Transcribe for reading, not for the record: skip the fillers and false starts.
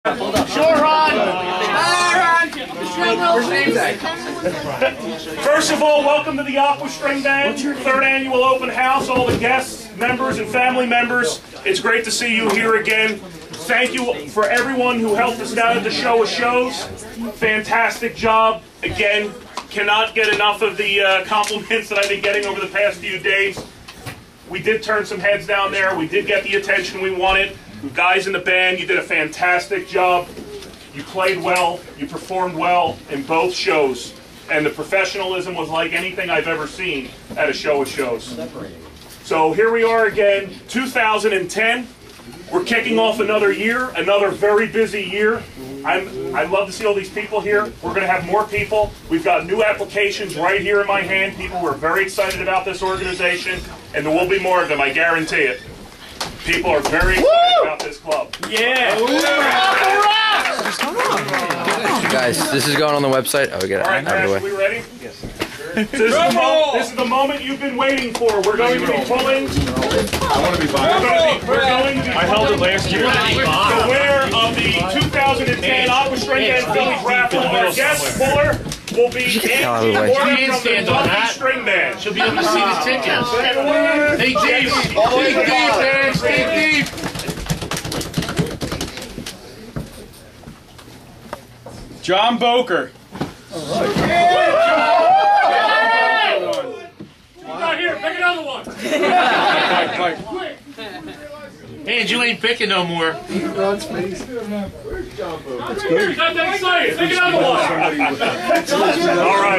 Sure, Ron. First of all, welcome to the Aqua String Band, third annual open house. All the guests, members, and family members, it's great to see you here again. Thank you for everyone who helped us down at the Show of Shows. Fantastic job. Again, cannot get enough of the compliments that I've been getting over the past few days. We did turn some heads down there. We did get the attention we wanted. Guys in the band, you did a fantastic job. You played well, you performed well in both shows, and the professionalism was like anything I've ever seen at a Show of Shows. So here we are again, 2010. We're kicking off another year, another very busy year. I love to see all these people here. We're going to have more people. We've got new applications right here in my hand. People who are very excited about this organization, and there will be more of them, I guarantee it. People are very excited about this club. Yeah! Guys, this is going on the website. Oh, we get it. All right, Crash, we ready? Yes. This is the moment you've been waiting for. We're going to be pulling. I want to be Bob. We're going to be. I held it last year. The winner of the 2010 Aqua String Band Phillies raffle. Our guest puller will be Angie Porter from the Lucky String Band. She'll be able to see the tickets. Hey, deep. Stay deep, man. Stay deep. John Boker. Right here, pick another one. And you ain't picking no more. Ron's face. Where's John Boker? That's good. Pick another one. All right.